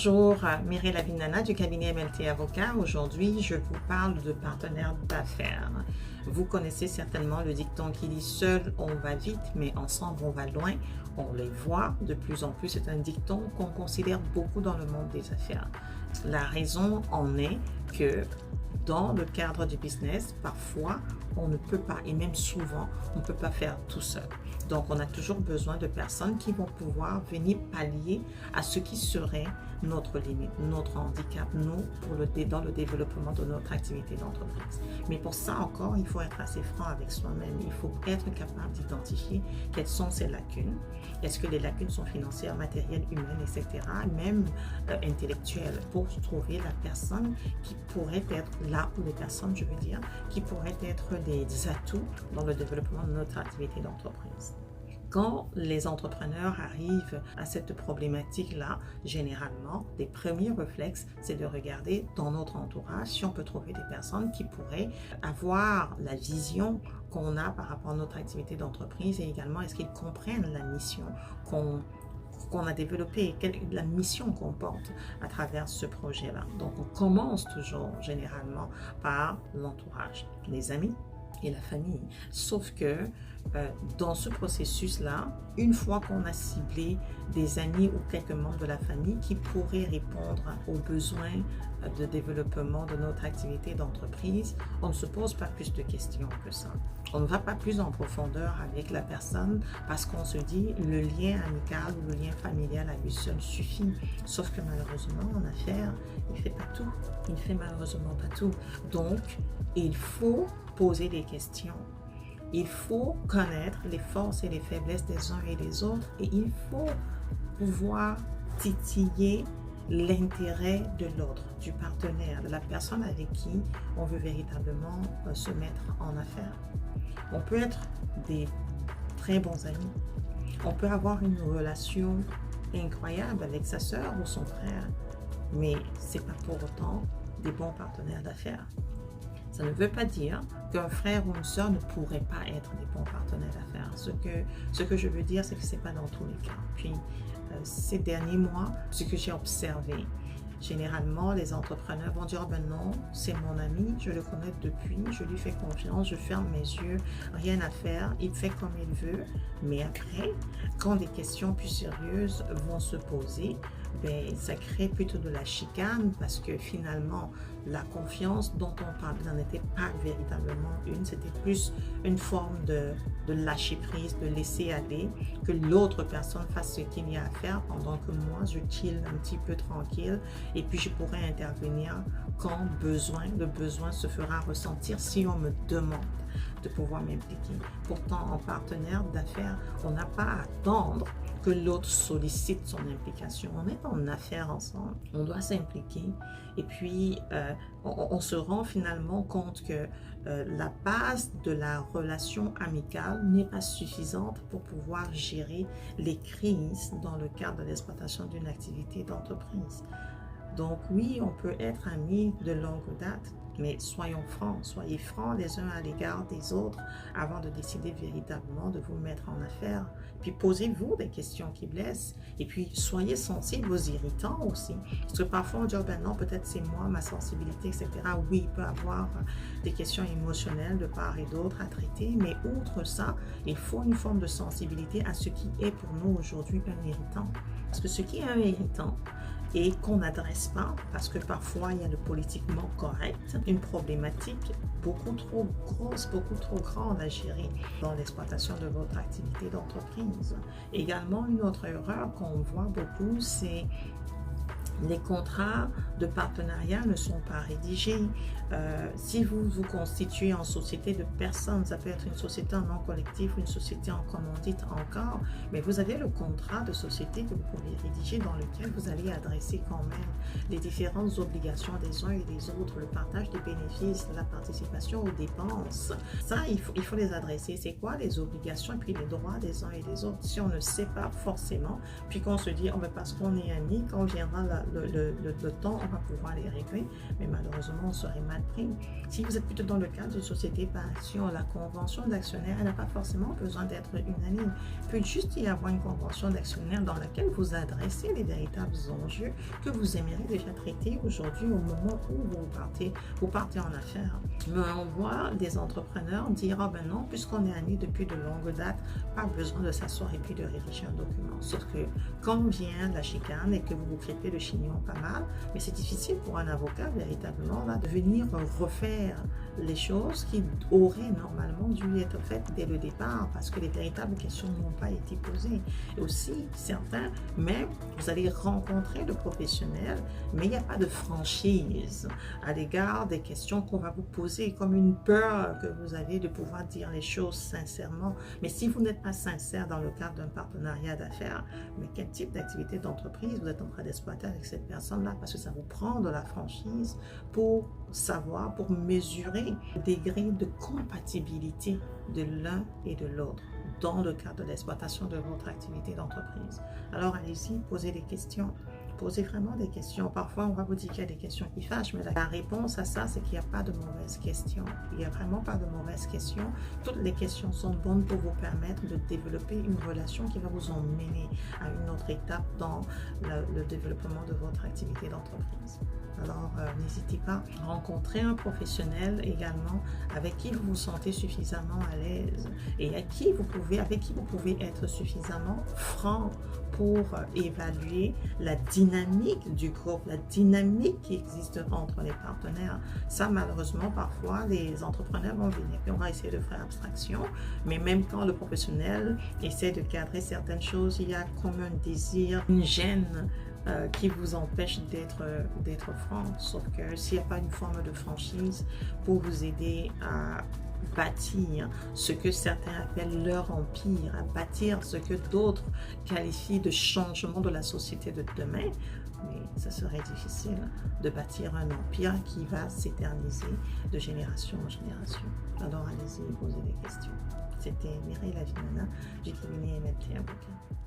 Bonjour, Mireille Lavinana du cabinet MLT Avocat. Aujourd'hui, je vous parle de partenaires d'affaires. Vous connaissez certainement le dicton qui dit « Seul on va vite, mais ensemble on va loin ». On les voit de plus en plus. C'est un dicton qu'on considère beaucoup dans le monde des affaires. La raison en est que dans le cadre du business, parfois, on ne peut pas, et même souvent, on ne peut pas faire tout seul. Donc, on a toujours besoin de personnes qui vont pouvoir venir pallier à ce qui serait notre limite, notre handicap, nous, dans le développement de notre activité d'entreprise. Mais pour ça encore, il faut être assez franc avec soi-même. Il faut être capable d'identifier quelles sont ces lacunes. Est-ce que les lacunes sont financières, matérielles, humaines, etc., même intellectuelles, pour trouver la personne qui pourrait être là, ou les personnes, je veux dire, qui pourraient être des atouts dans le développement de notre activité d'entreprise. Quand les entrepreneurs arrivent à cette problématique-là, généralement, les premiers réflexes, c'est de regarder dans notre entourage si on peut trouver des personnes qui pourraient avoir la vision qu'on a par rapport à notre activité d'entreprise et également est-ce qu'ils comprennent la mission qu'on a développée, la mission qu'on porte à travers ce projet-là. Donc, on commence toujours généralement par l'entourage, les amis et la famille. Sauf que dans ce processus-là, une fois qu'on a ciblé des amis ou quelques membres de la famille qui pourraient répondre aux besoins de développement de notre activité d'entreprise, on ne se pose pas plus de questions que ça. On ne va pas plus en profondeur avec la personne parce qu'on se dit le lien amical ou le lien familial à lui seul suffit. Sauf que malheureusement, en affaires, il ne fait pas tout. Il ne fait malheureusement pas tout. Donc, il faut poser des questions. Il faut connaître les forces et les faiblesses des uns et des autres et il faut pouvoir titiller l'intérêt de l'autre, du partenaire, de la personne avec qui on veut véritablement se mettre en affaires. On peut être des très bons amis. On peut avoir une relation incroyable avec sa sœur ou son frère, mais ce n'est pas pour autant des bons partenaires d'affaires. Ça ne veut pas dire qu'un frère ou une sœur ne pourrait pas être des bons partenaires d'affaires. Ce que je veux dire, c'est que ce n'est pas dans tous les cas. Puis, ces derniers mois, ce que j'ai observé, généralement, les entrepreneurs vont dire « ben non, c'est mon ami, je le connais depuis, je lui fais confiance, je ferme mes yeux, rien à faire, il fait comme il veut. » Mais après, quand des questions plus sérieuses vont se poser, ben, ça crée plutôt de la chicane parce que finalement, la confiance dont on parle n'en était pas véritablement une, c'était plus une forme de lâcher prise, de laisser aller, que l'autre personne fasse ce qu'il y a à faire pendant que moi, je chill un petit peu tranquille et puis je pourrais intervenir quand le besoin se fera ressentir si on me demande de pouvoir m'impliquer. Pourtant, en partenaire d'affaires, on n'a pas à attendre que l'autre sollicite son implication. On est en affaires ensemble, on doit s'impliquer et puis on se rend finalement compte que la base de la relation amicale n'est pas suffisante pour pouvoir gérer les crises dans le cadre de l'exploitation d'une activité d'entreprise. Donc oui, on peut être amis de longue date, mais soyons francs, soyez francs les uns à l'égard des autres avant de décider véritablement de vous mettre en affaires. Puis posez-vous des questions qui blessent et puis soyez sensibles aux irritants aussi. Parce que parfois on dit oh ben non, peut-être c'est moi, ma sensibilité, etc. Oui, il peut y avoir des questions émotionnelles de part et d'autre à traiter, mais outre ça, il faut une forme de sensibilité à ce qui est pour nous aujourd'hui un irritant. Parce que ce qui est un irritant, et qu'on n'adresse pas, parce que parfois il y a le politiquement correct, une problématique beaucoup trop grosse, beaucoup trop grande à gérer dans l'exploitation de votre activité d'entreprise. Également, une autre erreur qu'on voit beaucoup, c'est les contrats de partenariat ne sont pas rédigés. Si vous vous constituez en société de personnes, ça peut être une société en nom collectif ou une société en commandite encore, mais vous avez le contrat de société que vous pouvez rédiger dans lequel vous allez adresser quand même les différentes obligations des uns et des autres, le partage des bénéfices, la participation aux dépenses. Ça, il faut les adresser. C'est quoi les obligations et puis les droits des uns et des autres? Si on ne sait pas forcément, puis qu'on se dit, oh, mais parce qu'on est amis, quand viendra le temps, on va pouvoir les régler, mais malheureusement, on serait mal pris. Si vous êtes plutôt dans le cadre d'une société par action, la convention d'actionnaire, elle n'a pas forcément besoin d'être unanime. Il peut juste y avoir une convention d'actionnaire dans laquelle vous adressez les véritables enjeux que vous aimeriez déjà traiter aujourd'hui au moment où vous partez en affaires. Mais on voit des entrepreneurs dire, ah ben non, puisqu'on est amis depuis de longues dates, pas besoin de s'asseoir et puis de rédiger un document. Sauf que quand vient la chicane et que vous vous crêpez le chignon pas mal, mais c'est difficile pour un avocat véritablement là, de venir refaire les choses qui auraient normalement dû être faites dès le départ parce que les véritables questions n'ont pas été posées. Et aussi, certains, même, vous allez rencontrer le professionnel, mais il n'y a pas de franchise à l'égard des questions qu'on va vous poser, comme une peur que vous avez de pouvoir dire les choses sincèrement. Mais si vous n'êtes pas sincère dans le cadre d'un partenariat d'affaires, mais quel type d'activité d'entreprise vous êtes en train d'exploiter avec cette personne-là? Parce que ça vous prend de la franchise pour savoir, pour mesurer le degré de compatibilité de l'un et de l'autre dans le cadre de l'exploitation de votre activité d'entreprise. Alors allez-y, posez des questions. Posez vraiment des questions. Parfois, on va vous dire qu'il y a des questions qui fâchent, mais la réponse à ça, c'est qu'il n'y a pas de mauvaises questions. Il n'y a vraiment pas de mauvaises questions. Toutes les questions sont bonnes pour vous permettre de développer une relation qui va vous emmener à une autre étape dans le développement de votre activité d'entreprise. Alors, n'hésitez pas à rencontrer un professionnel également avec qui vous vous sentez suffisamment à l'aise et avec qui vous pouvez être suffisamment franc pour évaluer la dynamique du groupe, la dynamique qui existe entre les partenaires. Ça, malheureusement, parfois, les entrepreneurs vont venir et on va essayer de faire abstraction, mais même quand le professionnel essaie de cadrer certaines choses, il y a comme un désir, une gêne qui vous empêche d'être franc. Sauf que s'il n'y a pas une forme de franchise pour vous aider à bâtir ce que certains appellent leur empire, à bâtir ce que d'autres qualifient de changement de la société de demain, mais ça serait difficile de bâtir un empire qui va s'éterniser de génération en génération. Alors allez-y, posez des questions. C'était Mireille Lavinana du cabinet MLT Avocat.